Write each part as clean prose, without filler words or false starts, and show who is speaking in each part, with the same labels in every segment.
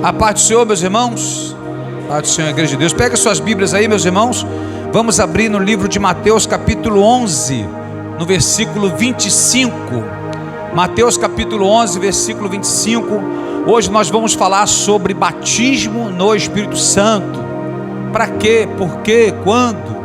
Speaker 1: A paz do Senhor, meus irmãos. A paz do Senhor, igreja de Deus. Pega suas Bíblias aí, meus irmãos. Vamos abrir no livro de Mateus, capítulo 11, no versículo 25. Mateus, capítulo 11, versículo 25. Hoje nós vamos falar sobre batismo no Espírito Santo. Para quê? Por quê? Quando?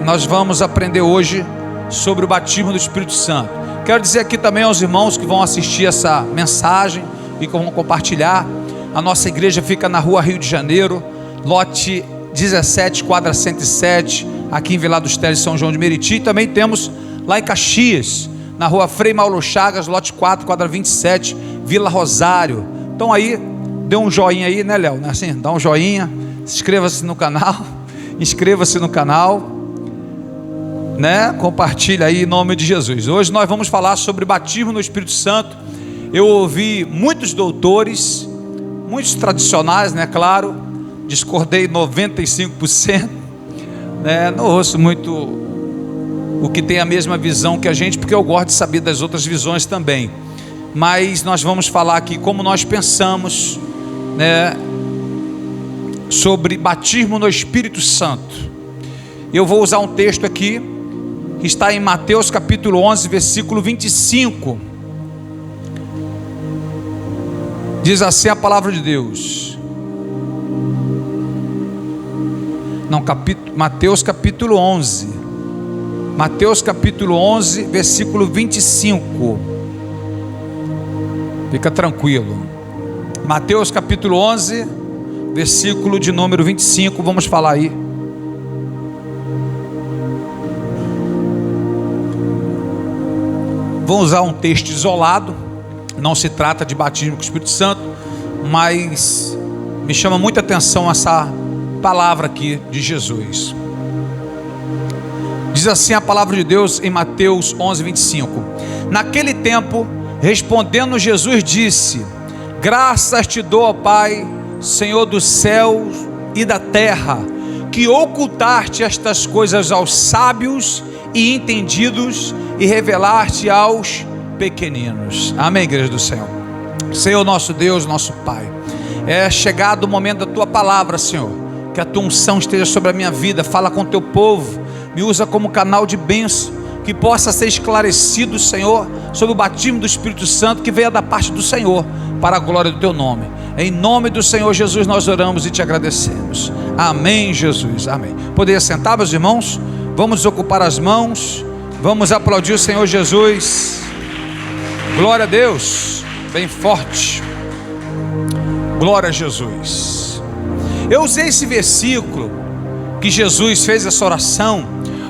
Speaker 1: Nós vamos aprender hoje sobre o batismo do Espírito Santo. Quero dizer aqui também aos irmãos que vão assistir essa mensagem e que vão compartilhar. A nossa igreja fica na rua Rio de Janeiro, lote 17, quadra 107, aqui em Vila dos Teles, São João de Meriti. Também temos lá em Caxias, na rua Frei Mauro Chagas, lote 4, quadra 27, Vila Rosário. Então aí, dê um joinha aí, né, Léo? Assim, dá um joinha, inscreva-se no canal, compartilha aí em nome de Jesus. Hoje nós vamos falar sobre batismo no Espírito Santo. Eu ouvi muitos doutores, muitos tradicionais, claro, discordei 95%, não ouço muito o que tem a mesma visão que a gente, porque eu gosto de saber das outras visões também. Mas nós vamos falar aqui como nós pensamos, sobre batismo no Espírito Santo. Eu vou usar um texto aqui, que está em Mateus capítulo 11, versículo 25. Diz assim a palavra de Deus. Mateus capítulo 11. Mateus capítulo 11, versículo 25. Fica tranquilo. Mateus capítulo 11, versículo de número 25. Vamos falar aí. Vou usar um texto isolado. Não se trata de batismo com o Espírito Santo, mas me chama muita atenção essa palavra aqui de Jesus. Diz assim a palavra de Deus em Mateus 11, 25. Naquele tempo, respondendo Jesus, disse: graças te dou, ó Pai, Senhor dos céus e da terra, que ocultaste estas coisas aos sábios e entendidos e revelaste aos pequeninos. Amém, igreja do Senhor. Senhor nosso Deus, nosso Pai, é chegado o momento da tua palavra, Senhor. Que a tua unção esteja sobre a minha vida. Fala com o teu povo, me usa como canal de bênção, que possa ser esclarecido, Senhor, sobre o batismo do Espírito Santo que venha da parte do Senhor, para a glória do teu nome. Em nome do Senhor Jesus nós oramos e te agradecemos. Amém, Jesus, amém. Poderia sentar, meus irmãos? Vamos ocupar as mãos, vamos aplaudir o Senhor Jesus. Glória a Deus, bem forte. Glória a Jesus. Eu usei esse versículo que Jesus fez essa oração.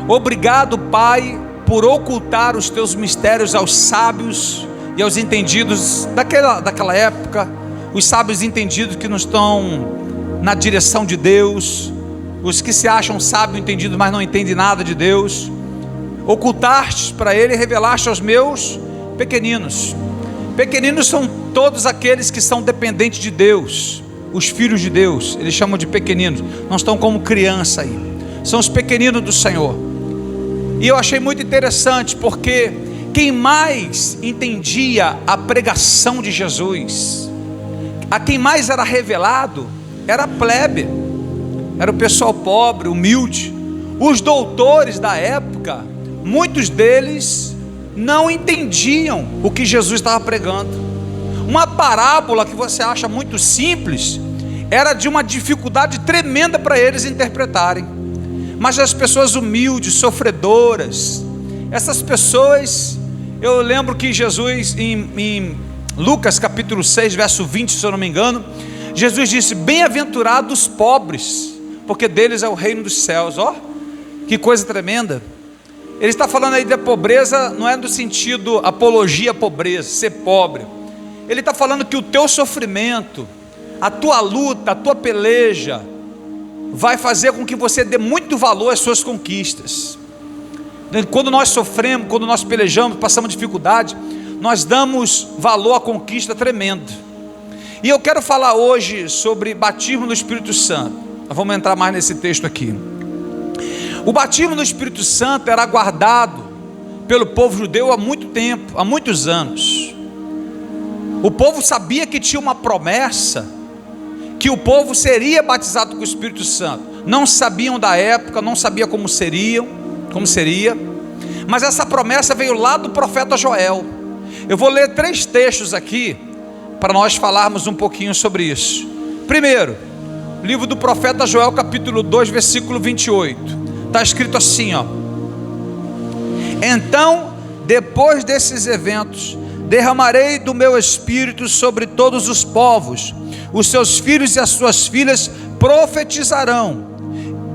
Speaker 1: Obrigado, Pai, por ocultar os teus mistérios aos sábios e aos entendidos daquela época. Os sábios entendidos que não estão na direção de Deus, os que se acham sábios entendidos, mas não entendem nada de Deus. Ocultaste para ele e revelaste aos meus pequeninos. Pequeninos são todos aqueles que são dependentes de Deus, os filhos de Deus. Eles chamam de pequeninos, não estão como criança aí, são os pequeninos do Senhor. E eu achei muito interessante, porque quem mais entendia a pregação de Jesus, a quem mais era revelado, era a plebe, era o pessoal pobre, humilde. Os doutores da época, muitos deles não entendiam o que Jesus estava pregando. Uma parábola que você acha muito simples, era de uma dificuldade tremenda para eles interpretarem. Mas as pessoas humildes, sofredoras, essas pessoas, eu lembro que Jesus em Lucas capítulo 6, verso 20, se eu não me engano, Jesus disse: bem-aventurados os pobres, porque deles é o reino dos céus. Que coisa tremenda. Ele está falando aí da pobreza, não é no sentido apologia à pobreza, ser pobre. Ele está falando que o teu sofrimento, a tua luta, a tua peleja, vai fazer com que você dê muito valor às suas conquistas. Quando nós sofremos, quando nós pelejamos, passamos dificuldade, nós damos valor à conquista tremenda. E eu quero falar hoje sobre batismo no Espírito Santo. Nós vamos entrar mais nesse texto aqui. O batismo no Espírito Santo era aguardado pelo povo judeu há muito tempo, há muitos anos. O povo sabia que tinha uma promessa, que o povo seria batizado com o Espírito Santo. Não sabiam da época, não sabiam como seria, mas essa promessa veio lá do profeta Joel. Eu vou ler 3 textos aqui, para nós falarmos um pouquinho sobre isso. Primeiro, livro do profeta Joel, capítulo 2, versículo 28. Está escrito assim, ó: então, depois desses eventos, derramarei do meu espírito sobre todos os povos. Os seus filhos e as suas filhas profetizarão.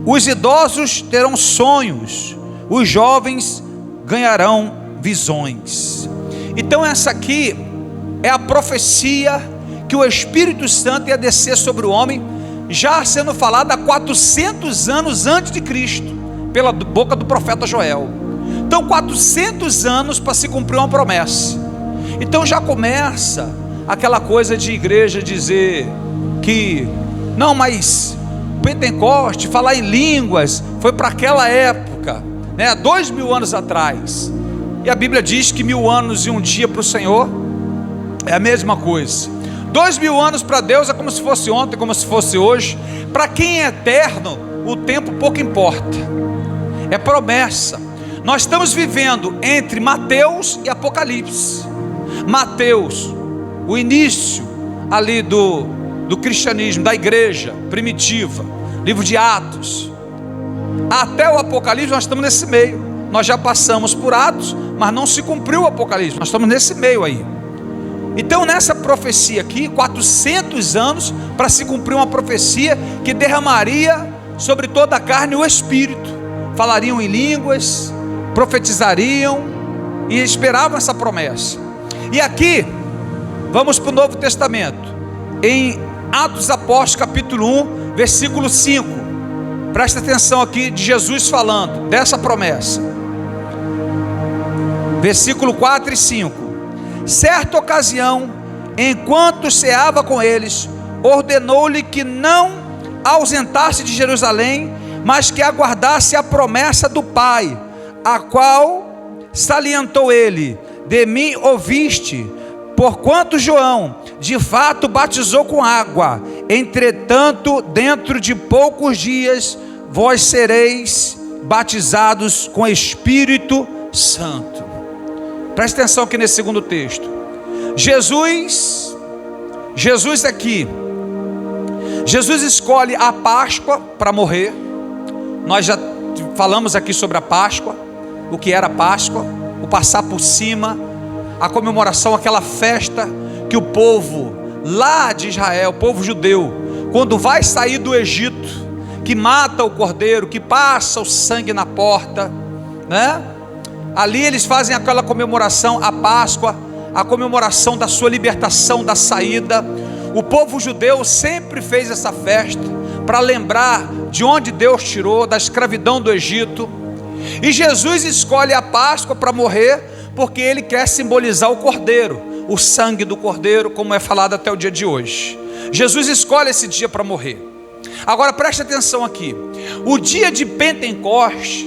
Speaker 1: Os idosos terão sonhos. Os jovens ganharão visões. Então essa aqui é a profecia que o Espírito Santo ia descer sobre o homem, já sendo falada há 400 anos antes de Cristo, pela boca do profeta Joel. Então 400 anos para se cumprir uma promessa. Então já começa aquela coisa de igreja dizer que não, mas Pentecoste, falar em línguas, foi para aquela época, né, 2000 anos atrás. E a Bíblia diz que 1000 anos e um dia para o Senhor é a mesma coisa. 2000 anos para Deus é como se fosse ontem, como se fosse hoje. Para quem é eterno, o tempo pouco importa. É promessa. Nós estamos vivendo entre Mateus e Apocalipse. Mateus, o início ali do cristianismo, da igreja primitiva, livro de Atos, até o Apocalipse. Nós estamos nesse meio. Nós já passamos por Atos, mas não se cumpriu o Apocalipse. Nós estamos nesse meio aí. Então nessa profecia aqui, 400 anos para se cumprir uma profecia que derramaria sobre toda a carne o Espírito. Falariam em línguas, profetizariam e esperavam essa promessa. E aqui, vamos para o Novo Testamento, em Atos dos Apóstolos, capítulo 1, versículo 5. Presta atenção aqui de Jesus falando dessa promessa. Versículo 4 e 5. Certa ocasião, enquanto ceava com eles, ordenou-lhe que não ausentasse de Jerusalém, mas que aguardasse a promessa do Pai, a qual salientou ele: de mim ouviste, porquanto João de fato batizou com água, entretanto dentro de poucos dias vós sereis batizados com Espírito Santo. Presta atenção aqui nesse segundo texto. Jesus aqui, Jesus escolhe a Páscoa para morrer. Nós já falamos aqui sobre a Páscoa, o que era a Páscoa, o passar por cima, a comemoração, aquela festa que o povo lá de Israel, o povo judeu, quando vai sair do Egito, que mata o cordeiro, que passa o sangue na porta, né? Ali eles fazem aquela comemoração, a Páscoa, a comemoração da sua libertação, da saída. O povo judeu sempre fez essa festa para lembrar de onde Deus tirou, da escravidão do Egito. E Jesus escolhe a Páscoa para morrer, porque ele quer simbolizar o cordeiro, o sangue do cordeiro, como é falado até o dia de hoje. Jesus escolhe esse dia para morrer. Agora preste atenção aqui. O dia de Pentecostes,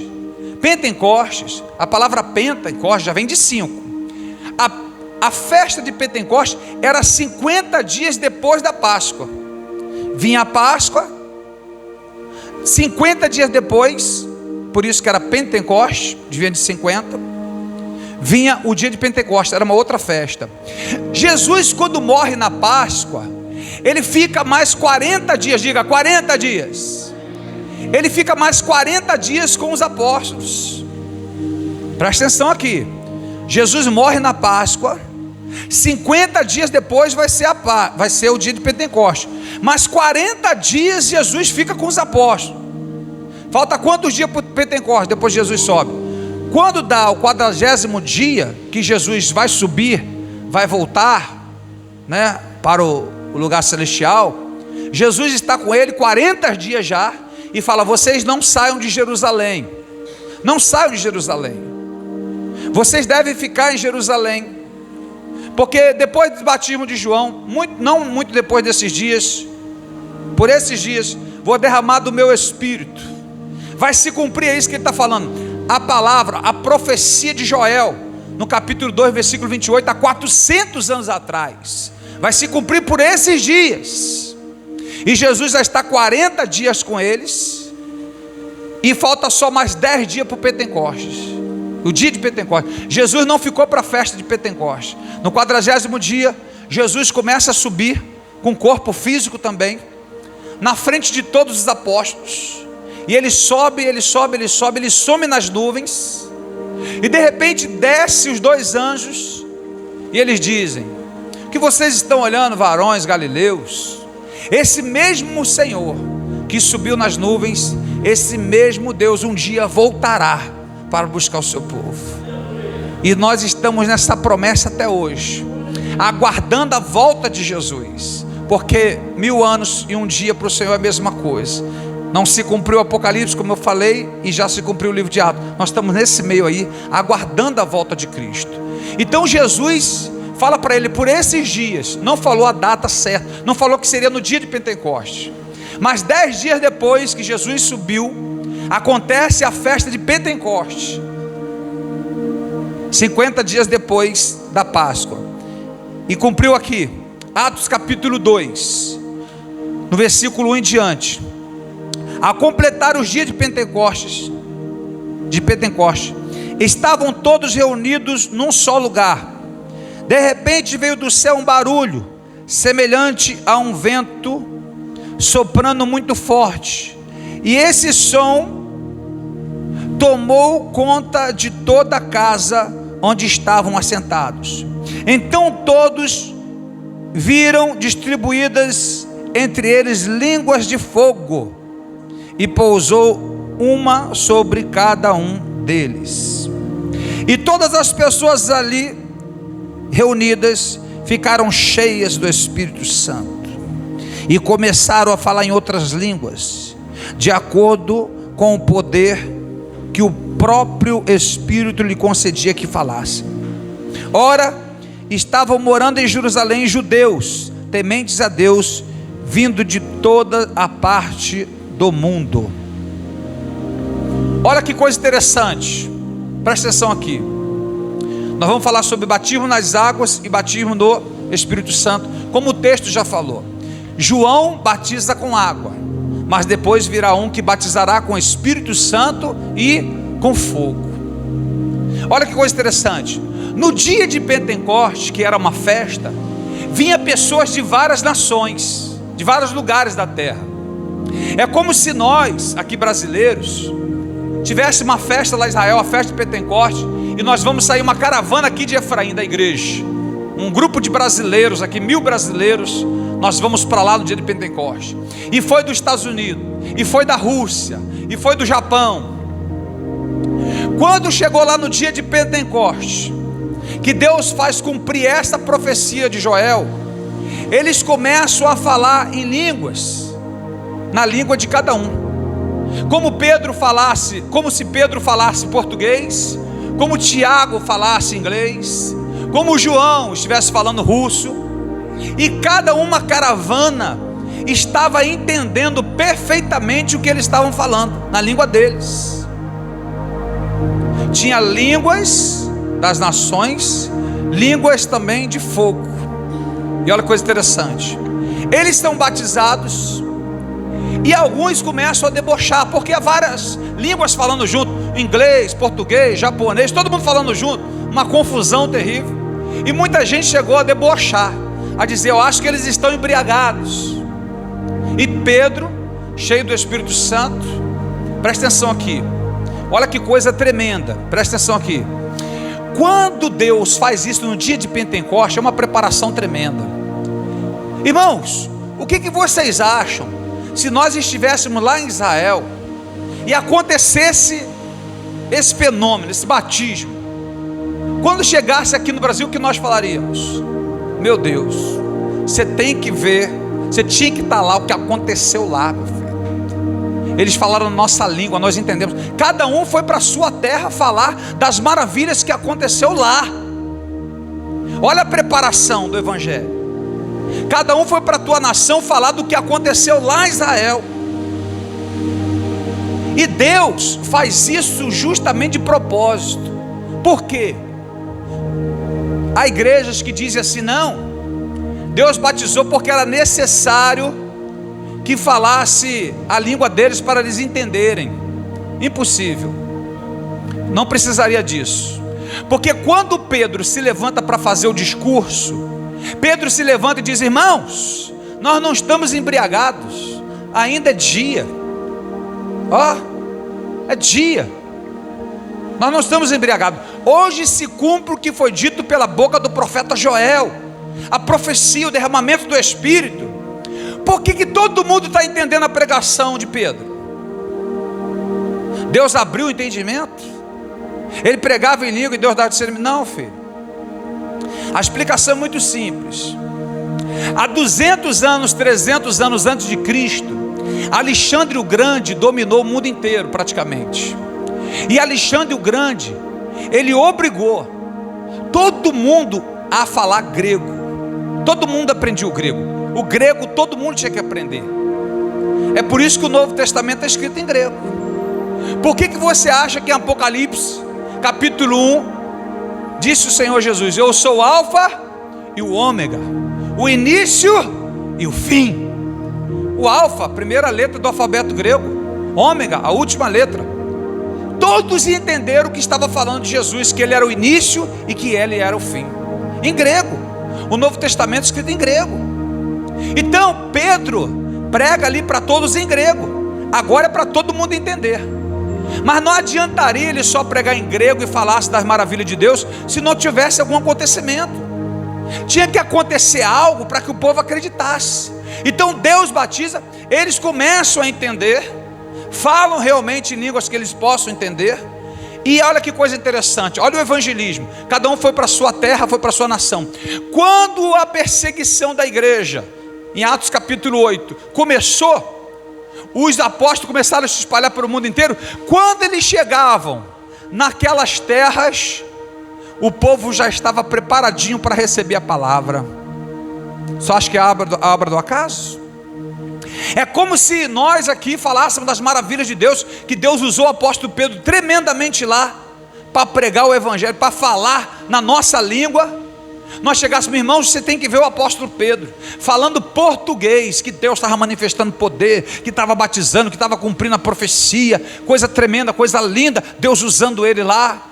Speaker 1: a palavra Pentecostes já vem de 5. A festa de Pentecostes era 50 dias depois da Páscoa. Vinha a Páscoa, 50 dias depois, por isso que era Pentecostes, devia de 50, vinha o dia de Pentecostes, era uma outra festa. Jesus, quando morre na Páscoa, ele fica mais 40 dias, diga 40 dias. Ele fica mais 40 dias com os apóstolos. Presta atenção aqui. Jesus morre na Páscoa, 50 dias depois vai ser o dia de Pentecostes. Mas 40 dias Jesus fica com os apóstolos. Falta quantos dias para o Pentecostes? Depois Jesus sobe. Quando dá o 40º dia, que Jesus vai subir, vai voltar, né, para o lugar celestial, Jesus está com ele 40 dias já, e fala: vocês não saiam de Jerusalém, não saiam de Jerusalém, vocês devem ficar em Jerusalém, porque depois do batismo de João, não muito depois desses dias, por esses dias, vou derramar do meu Espírito. Vai se cumprir, é isso que ele está falando. A palavra, a profecia de Joel, no capítulo 2, versículo 28, há 400 anos atrás. Vai se cumprir por esses dias. E Jesus já está 40 dias com eles. E falta só mais 10 dias para o Pentecostes. O dia de Pentecostes. Jesus não ficou para a festa de Pentecostes. No 40º dia, Jesus começa a subir, com corpo físico também, na frente de todos os apóstolos. E ele sobe, ele sobe, ele sobe, ele some nas nuvens. E de repente desce os 2 anjos. E eles dizem: o que vocês estão olhando, varões galileus? Esse mesmo Senhor que subiu nas nuvens, esse mesmo Deus um dia voltará para buscar o seu povo. E nós estamos nessa promessa até hoje, aguardando a volta de Jesus. Porque 1000 anos e um dia para o Senhor é a mesma coisa. Não se cumpriu o Apocalipse, como eu falei, e já se cumpriu o livro de Atos. Nós estamos nesse meio aí, aguardando a volta de Cristo. Então Jesus fala para ele por esses dias, não falou a data certa, não falou que seria no dia de Pentecostes. Mas 10 dias depois que Jesus subiu, acontece a festa de Pentecostes. 50 dias depois da Páscoa. E cumpriu aqui, Atos capítulo 2, no versículo 1 em diante. A completar os dias de Pentecostes, estavam todos reunidos num só lugar. De repente veio do céu um barulho, semelhante a um vento soprando muito forte. E esse som tomou conta de toda a casa onde estavam assentados. Então todos viram distribuídas entre eles línguas de fogo, e pousou uma sobre cada um deles. E todas as pessoas ali reunidas ficaram cheias do Espírito Santo e começaram a falar em outras línguas, de acordo com o poder que o próprio Espírito lhe concedia que falasse. Ora, estavam morando em Jerusalém judeus, tementes a Deus, vindo de toda a parte do mundo. Olha que coisa interessante, presta atenção aqui. Nós vamos falar sobre batismo nas águas e batismo no Espírito Santo, como o texto já falou. João batiza com água, mas depois virá um que batizará com Espírito Santo e com fogo. Olha que coisa interessante. No dia de Pentecostes, que era uma festa, vinha pessoas de várias nações, de vários lugares da terra. É como se nós, aqui brasileiros, tivesse uma festa lá em Israel, a festa de Pentecostes, e nós vamos sair uma caravana aqui de Efraim, da igreja, um grupo de brasileiros aqui, 1000 brasileiros, nós vamos para lá no dia de Pentecostes. E foi dos Estados Unidos, e foi da Rússia, e foi do Japão. Quando chegou lá no dia de Pentecostes, que Deus faz cumprir essa profecia de Joel, eles começam a falar em línguas, na língua de cada um, como se Pedro falasse português, como Tiago falasse inglês, como João estivesse falando russo, e cada uma caravana estava entendendo perfeitamente o que eles estavam falando, na língua deles. Tinha línguas das nações, línguas também de fogo. E olha que coisa interessante, eles estão batizados, e alguns começam a debochar, porque há várias línguas falando junto, inglês, português, japonês, todo mundo falando junto, uma confusão terrível. E muita gente chegou a debochar, a dizer: eu acho que eles estão embriagados. E Pedro, cheio do Espírito Santo, presta atenção aqui, olha que coisa tremenda, presta atenção aqui. Quando Deus faz isso no dia de Pentecostes, é uma preparação tremenda. Irmãos, o que vocês acham se nós estivéssemos lá em Israel e acontecesse esse fenômeno, esse batismo? Quando chegasse aqui no Brasil, o que nós falaríamos? Meu Deus, você tem que ver, você tinha que estar lá, o que aconteceu lá, meu filho. Eles falaram nossa língua, nós entendemos. Cada um foi para a sua terra falar das maravilhas que aconteceu lá. Olha a preparação do Evangelho. Cada um foi para a tua nação falar do que aconteceu lá em Israel. E Deus faz isso justamente de propósito. Por quê? Há igrejas que dizem assim: não, Deus batizou porque era necessário que falasse a língua deles para eles entenderem. Impossível, não precisaria disso, porque quando Pedro se levanta para fazer o discurso, Pedro se levanta e diz: irmãos, nós não estamos embriagados, ainda é dia, é dia, nós não estamos embriagados, hoje se cumpre o que foi dito pela boca do profeta Joel, a profecia, o derramamento do Espírito. Por que todo mundo está entendendo a pregação de Pedro? Deus abriu o entendimento, ele pregava em língua e Deus dava discernimento? Não, filho, a explicação é muito simples. Há 200 anos, 300 anos antes de Cristo, Alexandre o Grande dominou o mundo inteiro praticamente, e Alexandre o Grande, ele obrigou todo mundo a falar grego, todo mundo aprendia o grego todo mundo tinha que aprender. É por isso que o Novo Testamento é escrito em grego. Por que você acha que em Apocalipse capítulo 1 disse o Senhor Jesus: eu sou o alfa e o ômega, o início e o fim? O alfa, a primeira letra do alfabeto grego, ômega, a última letra. Todos entenderam que estava falando de Jesus, que ele era o início e que ele era o fim, em grego. O Novo Testamento é escrito em grego. Então Pedro prega ali para todos em grego, agora é para todo mundo entender. Mas não adiantaria ele só pregar em grego e falasse das maravilhas de Deus, se não tivesse algum acontecimento. Tinha que acontecer algo para que o povo acreditasse. Então Deus batiza, eles começam a entender, falam realmente em línguas que eles possam entender. E olha que coisa interessante, olha o evangelismo, cada um foi para a sua terra, foi para a sua nação. Quando a perseguição da igreja, em Atos capítulo 8, começou, os apóstolos começaram a se espalhar pelo mundo inteiro. Quando eles chegavam naquelas terras, o povo já estava preparadinho para receber a palavra. Só acho que é a obra do acaso? É como se nós aqui falássemos das maravilhas de Deus, que Deus usou o apóstolo Pedro tremendamente lá, para pregar o evangelho, para falar na nossa língua. Nós chegássemos: irmãos, você tem que ver o apóstolo Pedro falando português, que Deus estava manifestando poder, que estava batizando, que estava cumprindo a profecia, coisa tremenda, coisa linda, Deus usando ele lá.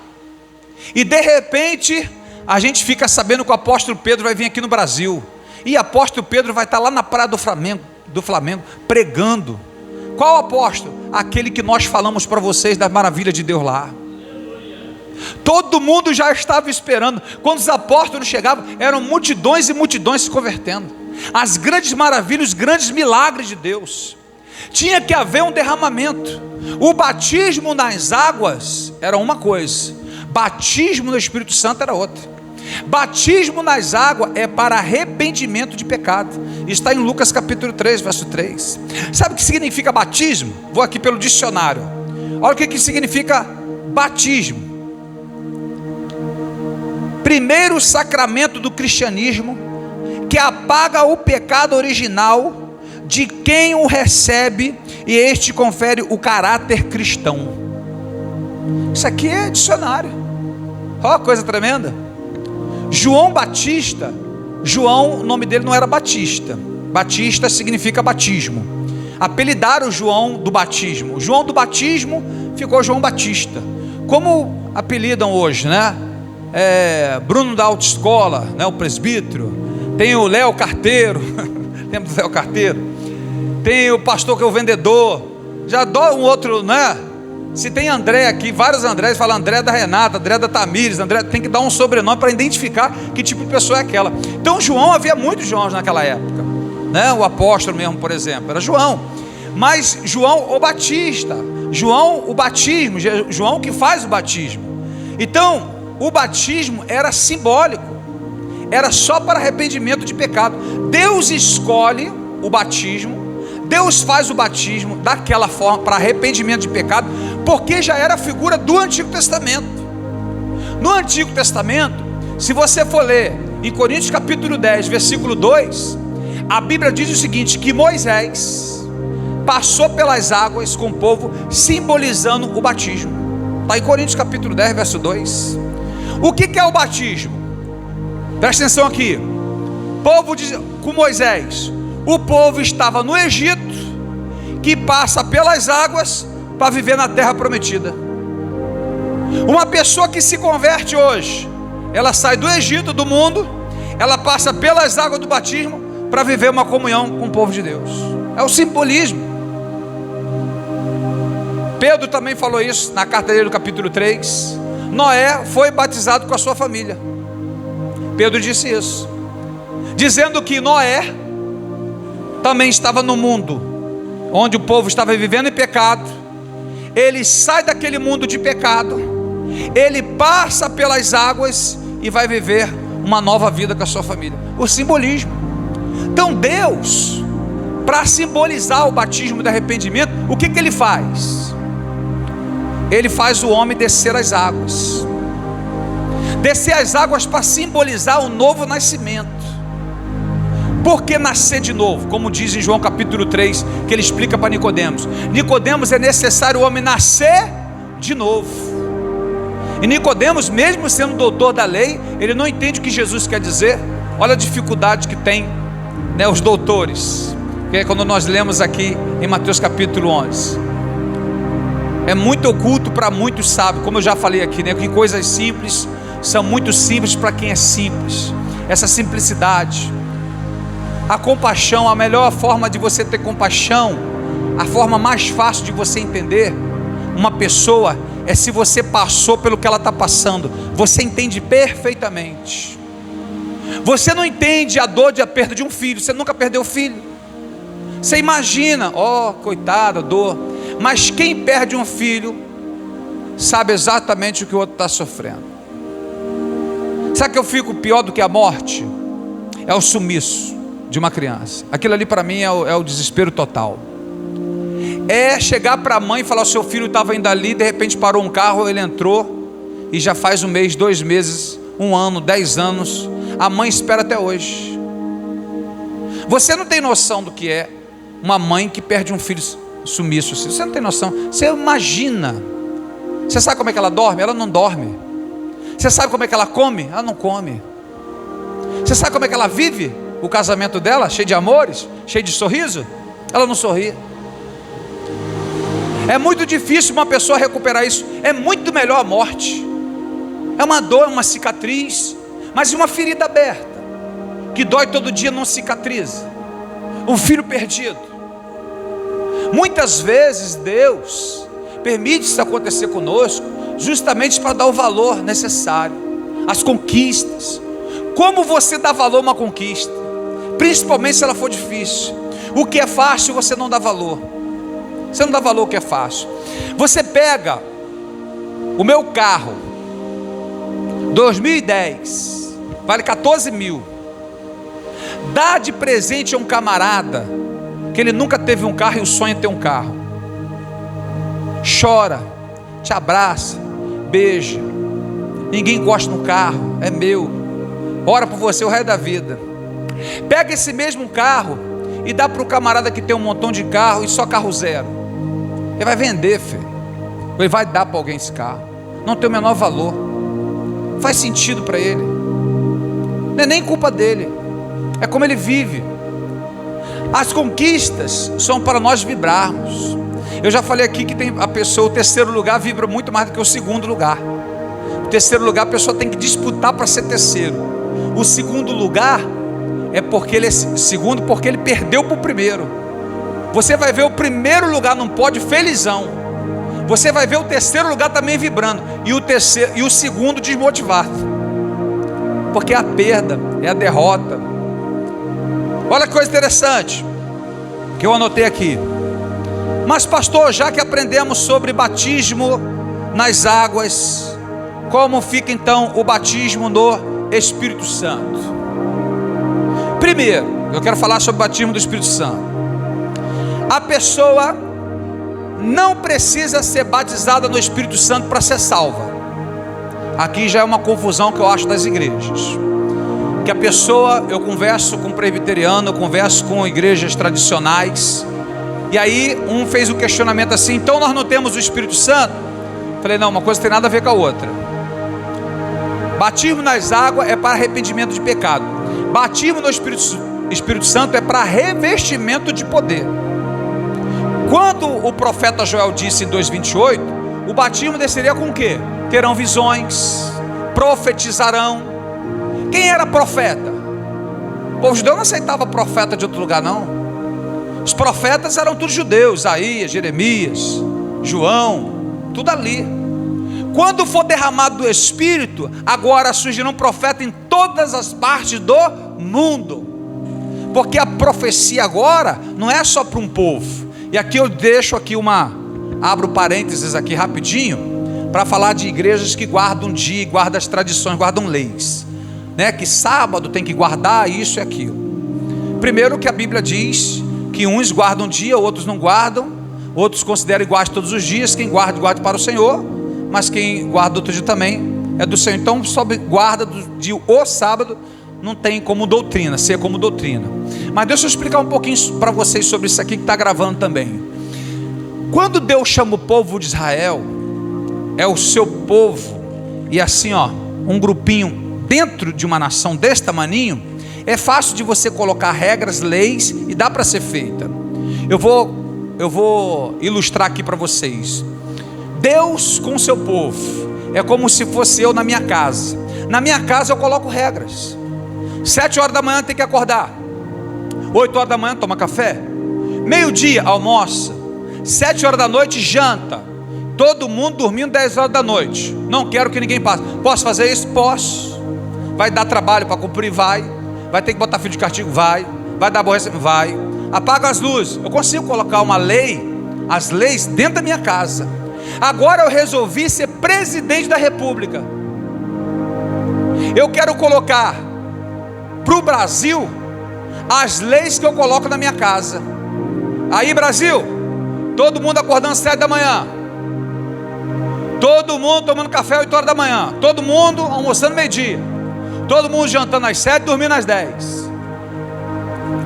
Speaker 1: E de repente a gente fica sabendo que o apóstolo Pedro vai vir aqui no Brasil, e o apóstolo Pedro vai estar lá na praia do Flamengo pregando. Qual apóstolo? Aquele que nós falamos para vocês das maravilhas de Deus lá. Todo mundo já estava esperando. Quando os apóstolos chegavam, eram multidões e multidões se convertendo. As grandes maravilhas, os grandes milagres de Deus. Tinha que haver um derramamento. O batismo nas águas era uma coisa, batismo no Espírito Santo era outra. Batismo nas águas é para arrependimento de pecado. Está em Lucas capítulo 3, verso 3. Sabe o que significa batismo? Vou aqui pelo dicionário. Olha o que significa batismo. Primeiro sacramento do cristianismo, que apaga o pecado original de quem o recebe, e este confere o caráter cristão. Isso aqui é dicionário. Olha que coisa tremenda. João Batista, João, o nome dele não era Batista. Batista significa batismo. Apelidaram João do batismo. João do batismo ficou João Batista. Como apelidam hoje, né? Bruno da autoescola, né? O presbítero. Tem o Léo Carteiro. Lembra do Léo Carteiro? Tem o pastor que é o vendedor. Já dá um outro, né? Se tem André aqui, vários Andrés, fala André da Renata, André da Tamires, André, tem que dar um sobrenome para identificar que tipo de pessoa é aquela. Então João, havia muitos Joãos naquela época, né? O apóstolo mesmo, por exemplo, era João. Mas João o Batista, João o batismo, João que faz o batismo. Então o batismo era simbólico, era só para arrependimento de pecado. Deus escolhe o batismo, Deus faz o batismo daquela forma para arrependimento de pecado, porque já era a figura do Antigo Testamento. No Antigo Testamento, se você for ler em Coríntios capítulo 10, versículo 2, a Bíblia diz o seguinte, que Moisés passou pelas águas com o povo, simbolizando o batismo. Está em Coríntios capítulo 10, verso 2. O que é o batismo? Presta atenção aqui. Com Moisés, o povo estava no Egito, que passa pelas águas para viver na terra prometida. Uma pessoa que se converte hoje, ela sai do Egito, do mundo, ela passa pelas águas do batismo para viver uma comunhão com o povo de Deus. É o simbolismo. Pedro também falou isso na carta dele, no capítulo 3. Noé foi batizado com a sua família. Pedro disse isso, dizendo que Noé também estava no mundo onde o povo estava vivendo em pecado. Ele sai daquele mundo de pecado, ele passa pelas águas e vai viver uma nova vida com a sua família. O simbolismo. Então Deus, para simbolizar o batismo de arrependimento, o que ele faz? Ele faz o homem descer as águas. Descer as águas para simbolizar o novo nascimento. Por que nascer de novo? Como diz em João capítulo 3, que ele explica para Nicodemos. Nicodemos, é necessário o homem nascer de novo. E Nicodemos, mesmo sendo doutor da lei, ele não entende o que Jesus quer dizer. Olha a dificuldade que tem, né, os doutores, que é quando nós lemos aqui em Mateus capítulo 11. É muito oculto para muitos sábios, como eu já falei aqui, né, que coisas simples são muito simples para quem é simples. Essa simplicidade, a compaixão, a melhor forma de você ter compaixão, a forma mais fácil de você entender uma pessoa é se você passou pelo que ela está passando. Você entende perfeitamente. Você não entende a dor de a perda de um filho. Você nunca perdeu filho. Você imagina, coitada, dor. Mas quem perde um filho sabe exatamente o que o outro está sofrendo. Sabe que eu fico pior do que a morte? É o sumiço de uma criança. Aquilo ali para mim é o desespero total. É chegar para a mãe e falar: o seu filho estava indo ali, de repente parou um carro, ele entrou, e já faz 1 mês, 2 meses, 1 ano, 10 anos, a mãe espera até hoje. Você não tem noção do que é uma mãe que perde um filho sumiço. Você não tem noção. Você imagina. Você sabe como é que ela dorme? Ela não dorme. Você sabe como é que ela come? Ela não come. Você sabe como é que ela vive o casamento dela? Cheio de amores, cheio de sorriso? Ela não sorri. É muito difícil uma pessoa recuperar isso. É muito melhor a morte. É uma dor, uma cicatriz, mas uma ferida aberta, que dói todo dia, não cicatriza. Um filho perdido. Muitas vezes Deus permite isso acontecer conosco, justamente para dar o valor necessário, as conquistas. Como você dá valor a uma conquista? Principalmente se ela for difícil. O que é fácil você não dá valor. Você não dá valor ao que é fácil. Você pega o meu carro 2010, vale 14 mil, dá de presente a um camarada que ele nunca teve um carro e o sonho é ter um carro. Chora, te abraça, beija, ninguém encosta no carro, é meu, ora por você o resto da vida. Pega esse mesmo carro e dá para o camarada que tem um montão de carro e só carro zero. Ele vai vender, filho. Ele vai dar para alguém esse carro. Não tem o menor valor. Faz sentido para ele. Não é nem culpa dele. É como ele vive. As conquistas são para nós vibrarmos. Eu já falei aqui que tem a pessoa, o terceiro lugar vibra muito mais do que o segundo lugar. O terceiro lugar a pessoa tem que disputar para ser terceiro. O segundo lugar é porque ele é segundo, porque ele perdeu para o primeiro. Você vai ver o primeiro lugar num pódio felizão. Você vai ver o terceiro lugar também vibrando. E o segundo desmotivado. Porque é a perda, é a derrota. Olha que coisa interessante que eu anotei aqui. Mas pastor, já que aprendemos sobre batismo nas águas, como fica então o batismo no Espírito Santo? Primeiro, eu quero falar sobre o batismo do Espírito Santo. A pessoa não precisa ser batizada no Espírito Santo para ser salva. Aqui já é uma confusão que eu acho das igrejas. Que a pessoa, eu converso com presbiteriano, eu converso com igrejas tradicionais, e aí um fez um questionamento assim: então nós não temos o Espírito Santo? Falei: não, uma coisa tem nada a ver com a outra. Batismo nas águas é para arrependimento de pecado. Batismo no Espírito Santo é para revestimento de poder. Quando o profeta Joel disse em 2:28, o batismo desceria com o quê? Terão visões, profetizarão. Quem era profeta? O povo judeu não aceitava profeta de outro lugar, não. Os profetas eram todos judeus, Isaías, Jeremias, João, tudo ali. Quando for derramado do Espírito, agora surgirão profetas em todas as partes do mundo, porque a profecia agora não é só para um povo. E aqui eu deixo abro parênteses aqui rapidinho, para falar de igrejas que guardam dia, guardam as tradições, guardam leis, né? Que sábado tem que guardar isso e aquilo. Primeiro que a Bíblia diz que uns guardam dia, outros não guardam, outros consideram iguais todos os dias. Quem guarda, guarda para o Senhor, mas quem guarda outro dia também é do Senhor. Então, sobre guarda do dia o sábado, não tem como doutrina, ser como doutrina. Mas deixa eu explicar um pouquinho para vocês sobre isso aqui que está gravando também. Quando Deus chama o povo de Israel, é o seu povo, e assim um grupinho dentro de uma nação desse tamaninho, é fácil de você colocar regras, leis, e dá para ser feita. Eu vou ilustrar aqui para vocês. Deus com o seu povo é como se fosse eu na minha casa. Na minha casa eu coloco regras. 7 horas da manhã tem que acordar, 8 horas da manhã toma café, meio-dia almoça, 7 horas da noite janta, todo mundo dormindo 10 horas da noite. Não quero que ninguém passe. Posso fazer isso? Posso. Vai dar trabalho para cumprir? Vai ter que botar filho de castigo? Vai dar aborrecimento? Vai. Apaga as luzes. Eu consigo colocar uma lei, as leis dentro da minha casa. Agora eu resolvi ser presidente da república. Eu quero colocar para o Brasil as leis que eu coloco na minha casa. Aí, Brasil, todo mundo acordando às 7 da manhã, todo mundo tomando café às 8 horas da manhã, todo mundo almoçando meio-dia, todo mundo jantando às 7, dormindo às 10.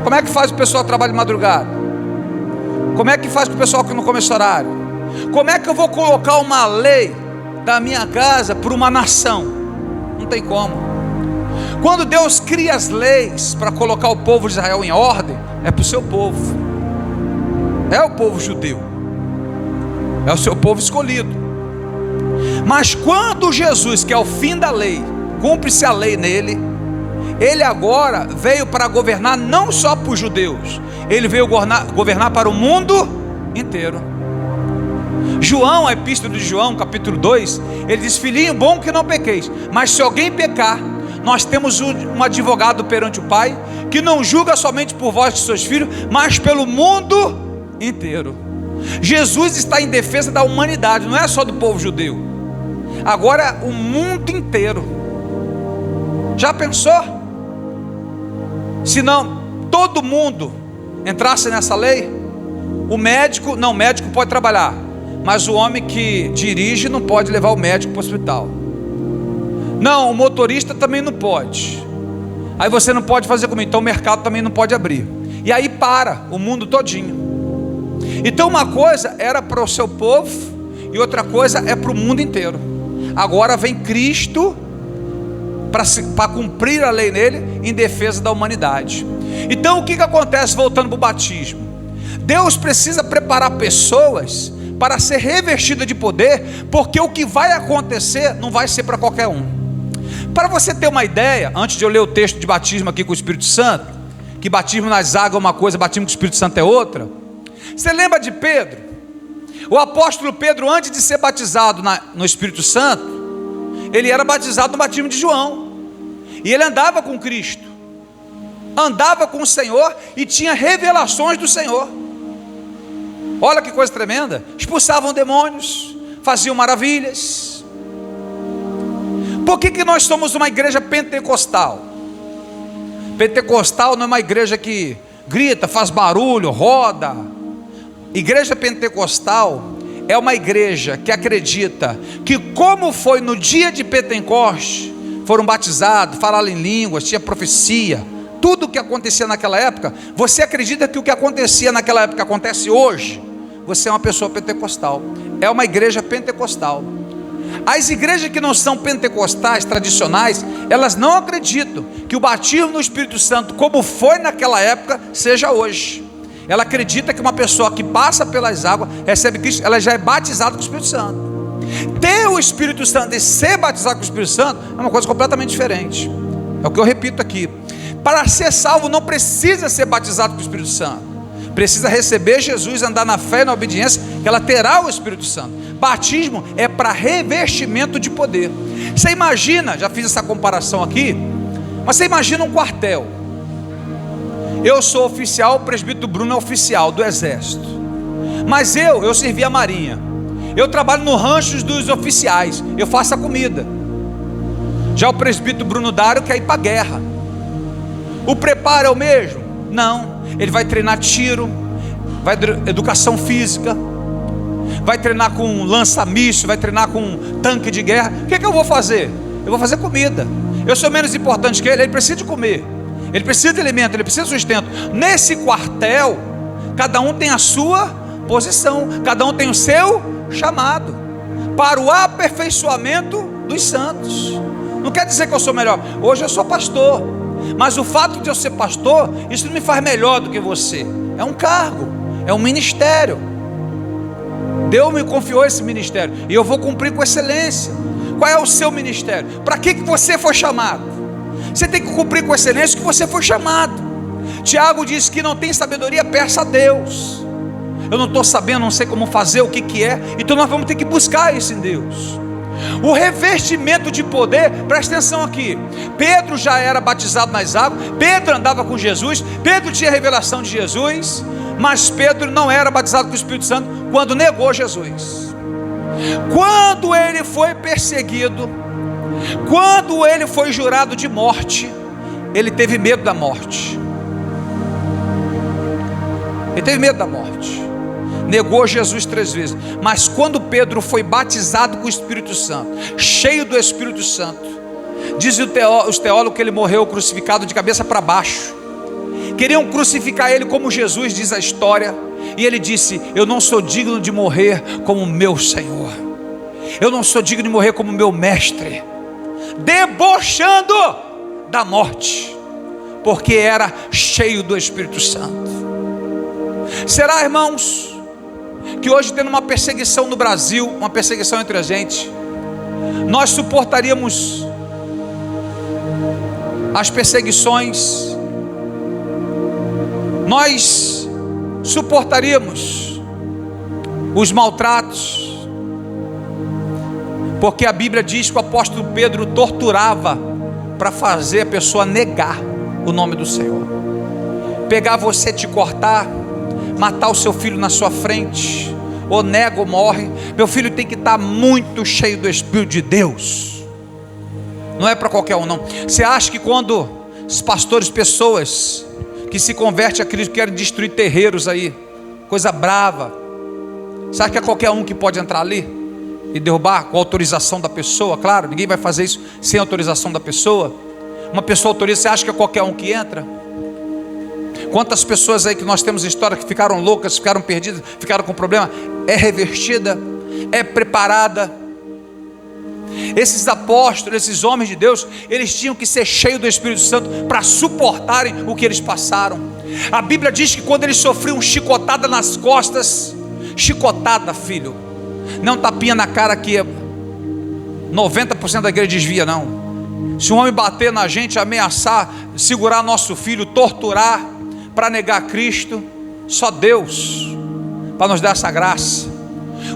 Speaker 1: Como é que faz o pessoal que trabalha de madrugada? Como é que faz com o pessoal que não come esse horário? Como é que eu vou colocar uma lei da minha casa para uma nação? Não tem como. Quando Deus cria as leis para colocar o povo de Israel em ordem, é para o seu povo, é o povo judeu, é o seu povo escolhido. Mas quando Jesus, que é o fim da lei, cumpre-se a lei nele, ele agora veio para governar não só para os judeus, ele veio governar para o mundo inteiro. João, a epístola de João, capítulo 2, ele diz: filhinho, bom que não pequeis, mas se alguém pecar, nós temos um advogado perante o Pai, que não julga somente por vós que sois filhos, mas pelo mundo inteiro. Jesus está em defesa da humanidade, não é só do povo judeu, agora o mundo inteiro. Já pensou? Se não todo mundo entrasse nessa lei, o médico pode trabalhar, mas o homem que dirige não pode levar o médico para o hospital. Não, o motorista também não pode. Aí você não pode fazer como, então o mercado também não pode abrir. E aí para o mundo todinho. Então uma coisa era para o seu povo e outra coisa é para o mundo inteiro. Agora vem Cristo para cumprir a lei nele, em defesa da humanidade. Então o que acontece, voltando para o batismo? Deus precisa preparar pessoas para ser revestida de poder, porque o que vai acontecer não vai ser para qualquer um. Para você ter uma ideia, antes de eu ler o texto de batismo aqui com o Espírito Santo, que batismo nas águas é uma coisa, batismo com o Espírito Santo é outra. Você lembra de Pedro? O apóstolo Pedro, antes de ser batizado no Espírito Santo, ele era batizado no batismo de João, e ele andava com Cristo, andava com o Senhor e tinha revelações do Senhor. Olha que coisa tremenda, expulsavam demônios, faziam maravilhas. Por que nós somos uma igreja pentecostal? Pentecostal não é uma igreja que grita, faz barulho, roda. Igreja pentecostal é uma igreja que acredita que, como foi no dia de Pentecostes, foram batizados, falaram em línguas, tinha profecia, tudo o que acontecia naquela época. Você acredita que o que acontecia naquela época acontece hoje? Você é uma pessoa pentecostal, é uma igreja pentecostal. As igrejas que não são pentecostais, tradicionais, elas não acreditam que o batismo no Espírito Santo, como foi naquela época, seja hoje. Ela acredita que uma pessoa que passa pelas águas, recebe Cristo, ela já é batizada com o Espírito Santo. Ter o Espírito Santo e ser batizado com o Espírito Santo é uma coisa completamente diferente. É o que eu repito aqui. Para ser salvo não precisa ser batizado com o Espírito Santo. Precisa receber Jesus, andar na fé e na obediência, que ela terá o Espírito Santo. Batismo é para revestimento de poder. Você imagina, já fiz essa comparação aqui, mas você imagina um quartel. Eu sou oficial, o presbítero Bruno é oficial do exército, mas eu servi a marinha. Eu trabalho no rancho dos oficiais, eu faço a comida. Já o presbítero Bruno Dário quer ir para a guerra. O preparo é o mesmo? Não. Ele vai treinar tiro, vai educação física, vai treinar com lança-míssil, vai treinar com tanque de guerra. O que eu vou fazer? Eu vou fazer comida. Eu sou menos importante que ele precisa de comer, ele precisa de alimento, ele precisa de sustento. Nesse quartel, cada um tem a sua posição, cada um tem o seu chamado, para o aperfeiçoamento dos santos. Não quer dizer que eu sou melhor. Hoje eu sou pastor, mas o fato de eu ser pastor, isso não me faz melhor do que você. É um cargo, é um ministério. Deus me confiou esse ministério e eu vou cumprir com excelência. Qual é o seu ministério? Para que você foi chamado? Você tem que cumprir com excelência o que você foi chamado. Tiago diz que não tem sabedoria, peça a Deus. Eu não estou sabendo, não sei como fazer, o que é, então nós vamos ter que buscar isso em Deus. O revestimento de poder, presta atenção aqui. Pedro já era batizado nas águas, Pedro andava com Jesus, Pedro tinha revelação de Jesus, mas Pedro não era batizado com o Espírito Santo quando negou Jesus. Quando ele foi perseguido, quando ele foi jurado de morte, ele teve medo da morte. Ele teve medo da morte, negou Jesus 3 vezes. Mas quando Pedro foi batizado com o Espírito Santo, cheio do Espírito Santo, diz os teólogos que ele morreu crucificado de cabeça para baixo. Queriam crucificar ele como Jesus, diz a história, e ele disse: eu não sou digno de morrer como meu Senhor, eu não sou digno de morrer como meu mestre, debochando da morte, porque era cheio do Espírito Santo. Será, irmãos, que hoje, tendo uma perseguição no Brasil, uma perseguição entre a gente, nós suportaríamos as perseguições, nós suportaríamos os maltratos? Porque a Bíblia diz que o apóstolo Pedro torturava para fazer a pessoa negar o nome do Senhor. Pegar você, te cortar, matar o seu filho na sua frente, ou nega ou morre. Meu filho tem que estar muito cheio do Espírito de Deus. Não é para qualquer um não. Você acha que quando os pastores, pessoas que se convertem a Cristo, querem destruir terreiros aí, coisa brava, você acha que é qualquer um que pode entrar ali e derrubar com autorização da pessoa? Claro, ninguém vai fazer isso sem autorização da pessoa. Uma pessoa autoriza, você acha que é qualquer um que entra? Quantas pessoas aí que nós temos história que ficaram loucas, ficaram perdidas, ficaram com problema? É revestida, é preparada. Esses apóstolos, esses homens de Deus, eles tinham que ser cheios do Espírito Santo para suportarem o que eles passaram. A Bíblia diz que quando eles sofriam chicotada nas costas, chicotada, filho, não tapinha na cara que 90% da igreja desvia, não. Se um homem bater na gente, ameaçar, segurar nosso filho, torturar, para negar Cristo, só Deus para nos dar essa graça.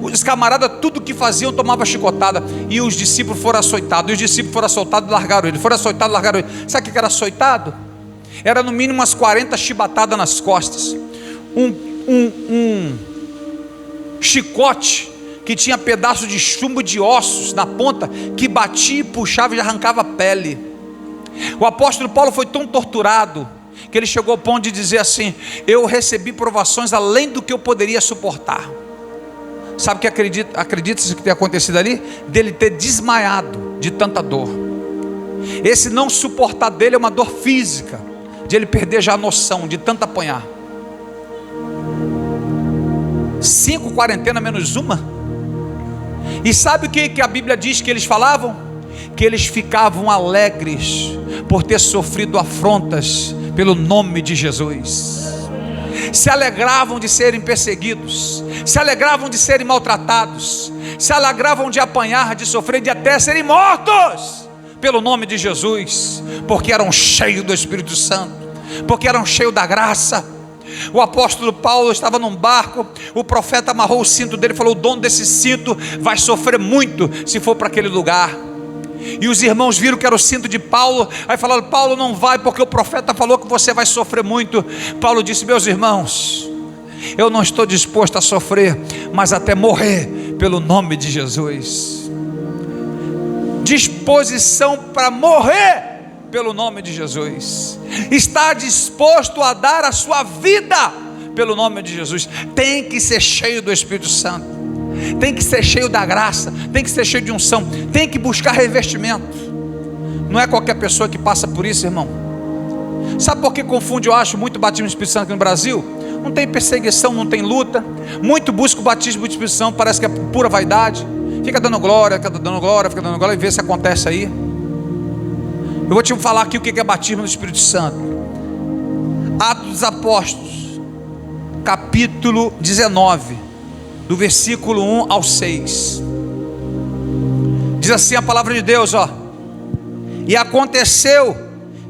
Speaker 1: Os camaradas, tudo que faziam, tomava chicotada, e os discípulos foram açoitados, e os discípulos foram açoitados e largaram ele, foram açoitados e largaram ele. Sabe o que era açoitado? Era no mínimo umas 40 chibatadas nas costas, um chicote que tinha pedaço de chumbo de ossos na ponta, que batia e puxava e arrancava a pele. O apóstolo Paulo foi tão torturado, que ele chegou ao ponto de dizer assim: eu recebi provações além do que eu poderia suportar. Sabe o que acredita-se que tem acontecido ali? Dele ter desmaiado de tanta dor. Esse não suportar dele é uma dor física, de ele perder já a noção de tanto apanhar. 5 quarentenas menos uma. E sabe o que a Bíblia diz que eles falavam? Que eles ficavam alegres por ter sofrido afrontas pelo nome de Jesus. Se alegravam de serem perseguidos, se alegravam de serem maltratados, se alegravam de apanhar, de sofrer, de até serem mortos pelo nome de Jesus, porque eram cheios do Espírito Santo, porque eram cheios da graça. O apóstolo Paulo estava num barco, o profeta amarrou o cinto dele e falou: o dono desse cinto vai sofrer muito se for para aquele lugar. E os irmãos viram que era o cinto de Paulo, aí falaram: Paulo, não vai, porque o profeta falou que você vai sofrer muito. Paulo disse: meus irmãos, eu não estou disposto a sofrer, mas até morrer pelo nome de Jesus. Disposição para morrer pelo nome de Jesus, está disposto a dar a sua vida pelo nome de Jesus. Tem que ser cheio do Espírito Santo, tem que ser cheio da graça, tem que ser cheio de unção, tem que buscar revestimento. Não é qualquer pessoa que passa por isso, irmão. Sabe por que confunde, eu acho, muito o batismo do Espírito Santo aqui no Brasil? Não tem perseguição, não tem luta. Muito busca o batismo do Espírito Santo, parece que é pura vaidade, fica dando glória, fica dando glória, e vê se acontece aí. Eu vou te falar aqui o que é batismo do Espírito Santo. Atos dos Apóstolos, capítulo 19, do versículo 1 ao 6. Diz assim a palavra de Deus, ó: e aconteceu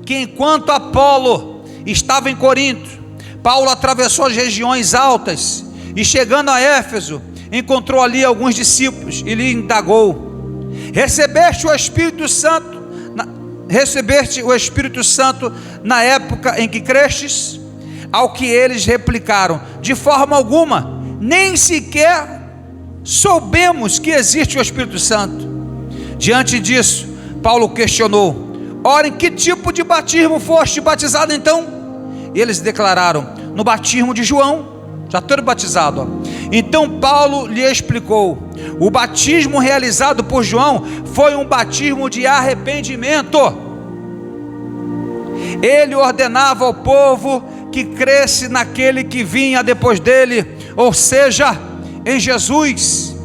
Speaker 1: que enquanto Apolo estava em Corinto, Paulo atravessou as regiões altas e, chegando a Éfeso, encontrou ali alguns discípulos e lhe indagou: recebeste o Espírito Santo na época em que crestes? Ao que eles replicaram: de forma alguma, nem sequer soubemos que existe o Espírito Santo. Diante disso, Paulo questionou: ora, em que tipo de batismo foste batizado então? E eles declararam: no batismo de João. Já todo batizado, ó. Então Paulo lhe explicou: o batismo realizado por João foi um batismo de arrependimento. Ele ordenava ao povo que cresce naquele que vinha depois dele, ou seja, em Jesus.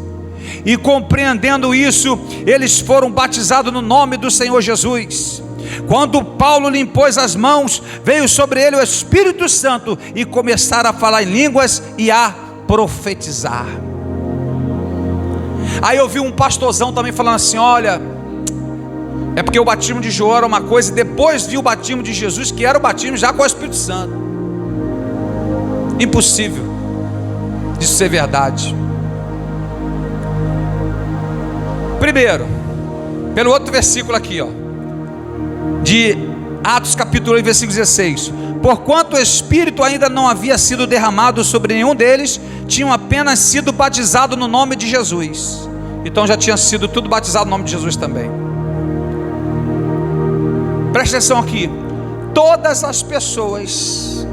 Speaker 1: E compreendendo isso, eles foram batizados no nome do Senhor Jesus. Quando Paulo lhe impôs as mãos, veio sobre ele o Espírito Santo e começaram a falar em línguas e a profetizar. Aí eu vi um pastorzão também falando assim: olha, é porque o batismo de João era uma coisa, e depois vi o batismo de Jesus, que era o batismo já com o Espírito Santo. Impossível disso ser verdade. Primeiro, pelo outro versículo aqui, ó, de Atos capítulo 1, versículo 16: porquanto o Espírito ainda não havia sido derramado sobre nenhum deles, tinham apenas sido batizados no nome de Jesus. Então já tinha sido tudo batizado no nome de Jesus também. Presta atenção aqui: todas as pessoas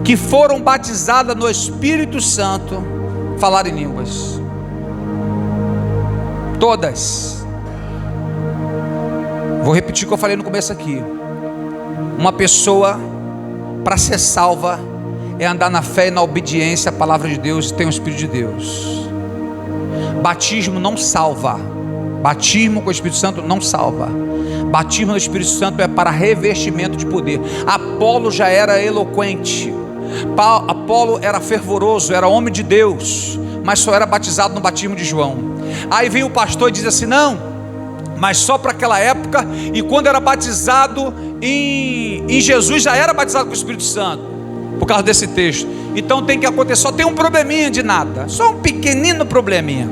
Speaker 1: que foram batizadas no Espírito Santo falaram em línguas. Todas. Vou repetir o que eu falei no começo aqui. Uma pessoa, para ser salva, é andar na fé e na obediência à palavra de Deus e ter o Espírito de Deus. Batismo não salva. Batismo com o Espírito Santo não salva. Batismo no Espírito Santo é para revestimento de poder. Apolo já era eloquente, Apolo era fervoroso, era homem de Deus, mas só era batizado no batismo de João. Aí vem o pastor e diz assim: não, mas só para aquela época, e quando era batizado em Jesus, já era batizado com o Espírito Santo, por causa desse texto. Então tem que acontecer, só tem um probleminha de nada, só um pequenino probleminha.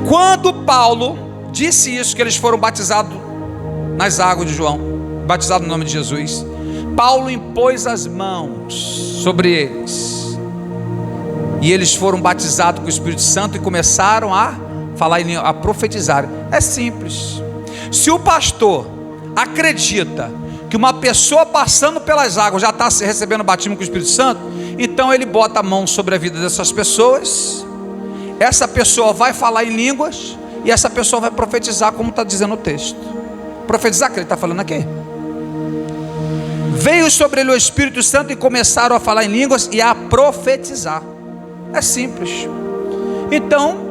Speaker 1: Quando Paulo disse isso, que eles foram batizados nas águas de João, batizados no nome de Jesus, Paulo impôs as mãos sobre eles, e eles foram batizados com o Espírito Santo e começaram a falar, a profetizar. É simples. Se o pastor acredita que uma pessoa passando pelas águas já está recebendo batismo com o Espírito Santo, então ele bota a mão sobre a vida dessas pessoas, essa pessoa vai falar em línguas, e essa pessoa vai profetizar, como está dizendo o texto. Profetizar, que ele está falando aqui. Veio sobre ele o Espírito Santo e começaram a falar em línguas e a profetizar. É simples. Então,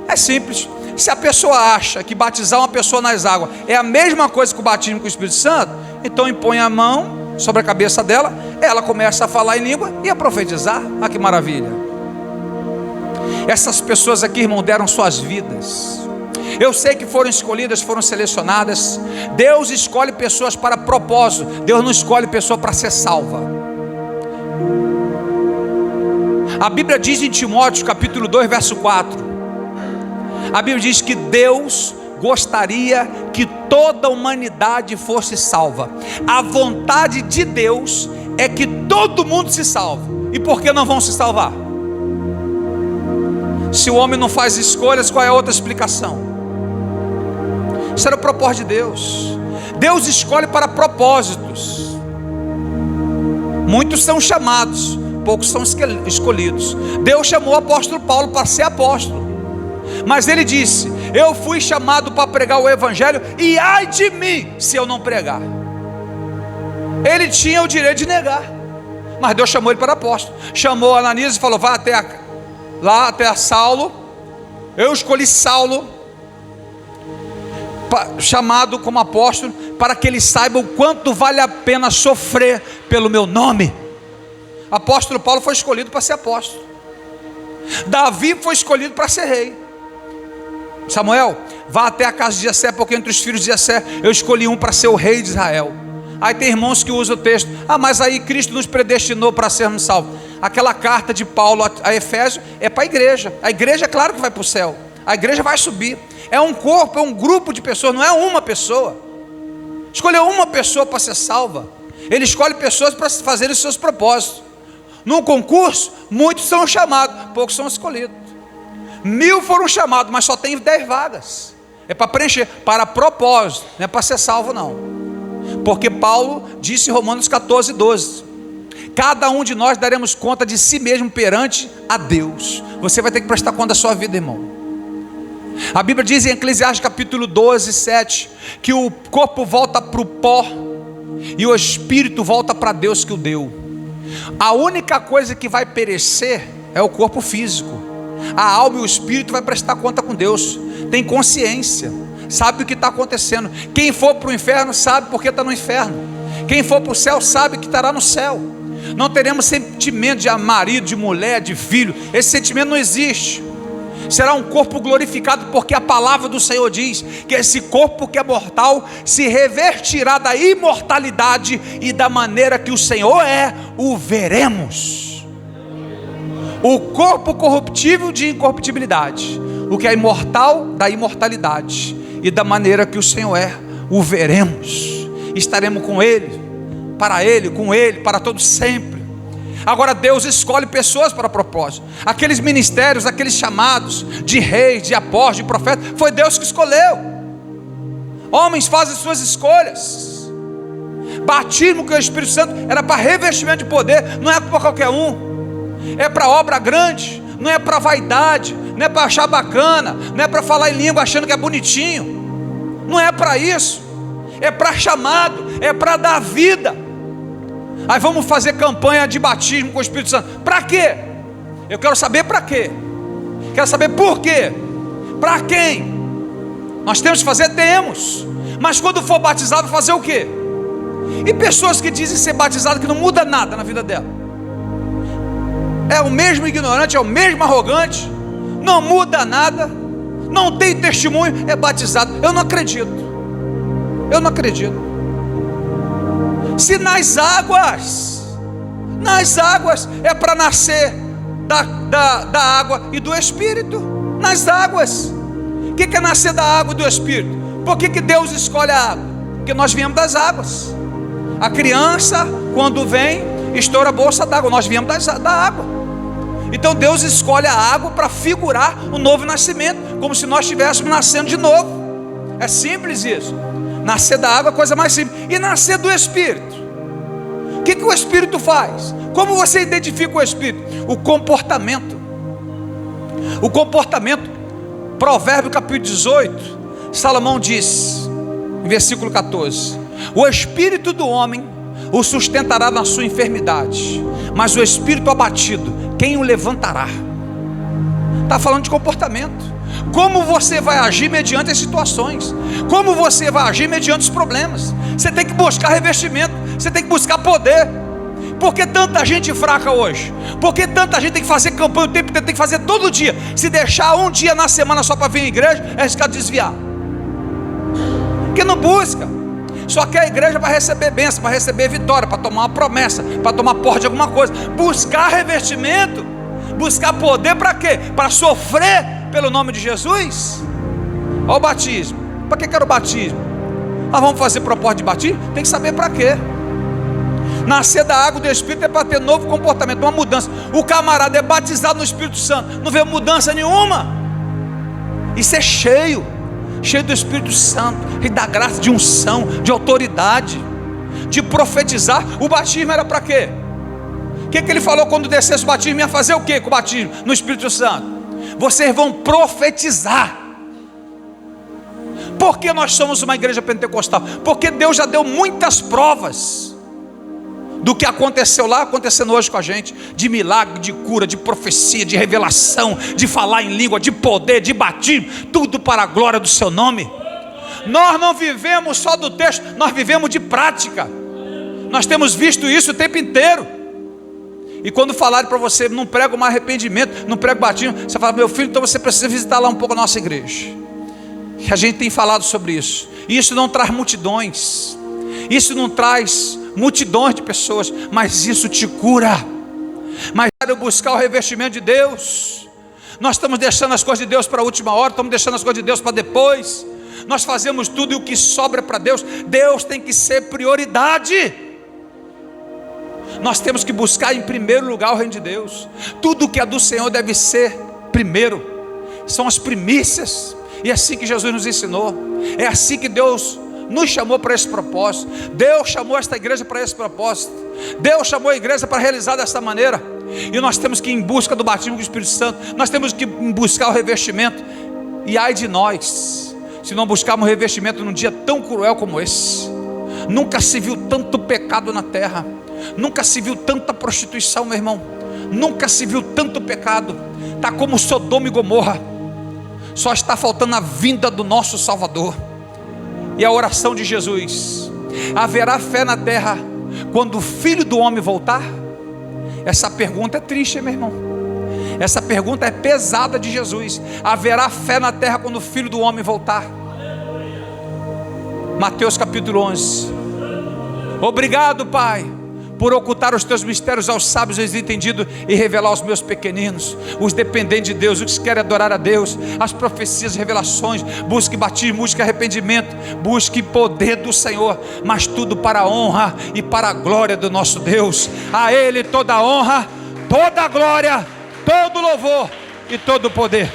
Speaker 1: É simples. Se a pessoa acha que batizar uma pessoa nas águas é a mesma coisa que o batismo com o Espírito Santo, então impõe a mão sobre a cabeça dela, ela começa a falar em língua e a profetizar. Ah, que maravilha! Essas pessoas aqui, irmão, deram suas vidas. Eu sei que foram escolhidas, foram selecionadas. Deus escolhe pessoas para propósito. Deus não escolhe pessoa para ser salva. A Bíblia diz em Timóteo capítulo 2 verso 4, a Bíblia diz que Deus gostaria que toda a humanidade fosse salva. A vontade de Deus é que todo mundo se salve. E por que não vão se salvar? Se o homem não faz escolhas, qual é a outra explicação? Isso era o propósito de Deus. Deus escolhe para propósitos. Muitos são chamados, poucos são escolhidos. Deus chamou o apóstolo Paulo para ser apóstolo, mas ele disse: eu fui chamado para pregar o evangelho, e ai de mim se eu não pregar. Ele tinha o direito de negar, mas Deus chamou ele para apóstolo. Chamou Ananias e falou: vai lá até Saulo. Eu escolhi Saulo, chamado como apóstolo, para que ele saiba o quanto vale a pena sofrer pelo meu nome. Apóstolo Paulo foi escolhido para ser apóstolo. Davi foi escolhido para ser rei. Samuel, vá até a casa de Jessé, porque entre os filhos de Jessé eu escolhi um para ser o rei de Israel. Aí tem irmãos que usam o texto: ah, mas aí Cristo nos predestinou para sermos salvos. Aquela carta de Paulo a Efésio é para a igreja. A igreja é claro que vai para o céu, a igreja vai subir. É um corpo, é um grupo de pessoas, não é uma pessoa. Escolheu uma pessoa para ser salva. Ele escolhe pessoas para fazerem os seus propósitos. Num concurso, muitos são chamados, poucos são escolhidos. 1000 foram chamados, mas só tem 10 vagas. É para preencher, para propósito, não é para ser salvo não. Porque Paulo disse em Romanos 14:12: cada um de nós daremos conta de si mesmo perante a Deus. Você vai ter que prestar conta da sua vida, irmão. A Bíblia diz em Eclesiastes capítulo 12:7 que o corpo volta para o pó e o espírito volta para Deus que o deu. A única coisa que vai perecer é o corpo físico. A alma e o espírito vai prestar conta com Deus. Tem consciência, sabe o que está acontecendo. Quem for para o inferno sabe porque está no inferno. Quem for para o céu sabe que estará no céu. Não teremos sentimento de marido, de mulher, de filho. Esse sentimento não existe. Será um corpo glorificado, porque a palavra do Senhor diz que esse corpo que é mortal se revertirá da imortalidade, e da maneira que o Senhor o veremos. O corpo corruptível de incorruptibilidade, o que é imortal da imortalidade, e da maneira que o Senhor o veremos. Estaremos com Ele, com Ele, para todos sempre. Agora Deus escolhe pessoas para propósito. Aqueles ministérios, aqueles chamados de reis, de apóstolos, de profetas, foi Deus que escolheu. Homens fazem suas escolhas. Batismo com o Espírito Santo era para revestimento de poder, não é para qualquer um. É para obra grande, não é para vaidade, não é para achar bacana, não é para falar em língua achando que é bonitinho. Não é para isso. É para chamado, é para dar vida. Aí vamos fazer campanha de batismo com o Espírito Santo. Para quê? Eu quero saber para quê. Quero saber por quê. Para quem? Nós temos que fazer? Temos. Mas quando for batizado, fazer o quê? E pessoas que dizem ser batizado, que não muda nada na vida dela. É o mesmo ignorante, é o mesmo arrogante, não muda nada, não tem testemunho, é batizado. Eu não acredito. Eu não acredito. Se nas águas é para nascer da água e do Espírito. Nas águas. O que é nascer da água e do Espírito? Por que Deus escolhe a água? Porque nós viemos das águas. A criança, quando vem, estoura a bolsa d'água. Nós viemos da água. Então Deus escolhe a água para figurar o novo nascimento, como se nós estivéssemos nascendo de novo. É simples isso. Nascer da água é a coisa mais simples. E nascer do Espírito. O que o Espírito faz? Como você identifica o Espírito? O comportamento. O comportamento. Provérbio capítulo 18, Salomão diz, em versículo 14: o espírito do homem o sustentará na sua enfermidade, mas o espírito abatido, quem o levantará? Está falando de comportamento. Como você vai agir mediante as situações? Como você vai agir mediante os problemas? Você tem que buscar revestimento, você tem que buscar poder. Por que tanta gente fraca hoje? Por que tanta gente tem que fazer campanha o tempo inteiro, tem que fazer todo dia? Se deixar um dia na semana só para vir à igreja, é arriscado desviar. Porque não busca. Só quer a igreja para receber bênção, para receber vitória, para tomar uma promessa, para tomar posse de alguma coisa. Buscar revestimento, buscar poder para quê? Para sofrer pelo nome de Jesus. Olha o batismo. Para que era o batismo? Nós vamos fazer propósito de batismo? Tem que saber para quê. Nascer da água do Espírito é para ter novo comportamento, uma mudança. O camarada é batizado no Espírito Santo, não vê mudança nenhuma. Isso é cheio do Espírito Santo, e da graça, de unção, de autoridade, de profetizar. O batismo era para quê? O que ele falou quando descesse o batismo? Ia fazer o que com o batismo no Espírito Santo? Vocês vão profetizar. Por que nós somos uma igreja pentecostal? Porque Deus já deu muitas provas do que aconteceu lá, acontecendo hoje com a gente, de milagre, de cura, de profecia, de revelação, de falar em língua, de poder, de batismo, tudo para a glória do seu nome. Nós não vivemos só do texto, nós vivemos de prática. Nós temos visto isso o tempo inteiro. E quando falarem para você, não prega mais arrependimento, não prega batismo, você fala: meu filho, então você precisa visitar lá um pouco a nossa igreja. Que a gente tem falado sobre isso. E isso não traz multidões, isso não traz multidões de pessoas, mas isso te cura. Mas eu buscar o revestimento de Deus. Nós estamos deixando as coisas de Deus para a última hora, estamos deixando as coisas de Deus para depois. Nós fazemos tudo e o que sobra para Deus, Deus tem que ser prioridade. Nós temos que buscar em primeiro lugar o reino de Deus. Tudo que é do Senhor deve ser primeiro. São as primícias. E é assim que Jesus nos ensinou. É assim que Deus nos chamou para esse propósito. Deus chamou esta igreja para esse propósito. Deus chamou a igreja para realizar dessa maneira. E nós temos que ir em busca do batismo do Espírito Santo. Nós temos que ir buscar o revestimento. E ai de nós, se não buscarmos revestimento num dia tão cruel como esse. Nunca se viu tanto pecado na terra. Nunca se viu tanta prostituição, meu irmão. Nunca se viu tanto pecado. Está como Sodoma e Gomorra. Só está faltando a vinda do nosso Salvador. E a oração de Jesus: haverá fé na terra quando o Filho do Homem voltar? Essa pergunta é triste, meu irmão. Essa pergunta é pesada de Jesus. Haverá fé na terra quando o Filho do Homem voltar? Mateus capítulo 11. Obrigado, Pai, por ocultar os teus mistérios aos sábios e entendidos e revelar aos meus pequeninos, os dependentes de Deus, os que querem adorar a Deus, as profecias, revelações. Busque batismo, busque arrependimento, busque poder do Senhor, mas tudo para a honra e para a glória do nosso Deus. A Ele toda a honra, toda a glória, todo o louvor e todo o poder,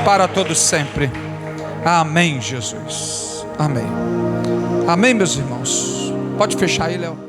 Speaker 1: para todos sempre. Amém, Jesus. Amém. Amém, meus irmãos. Pode fechar aí, Léo.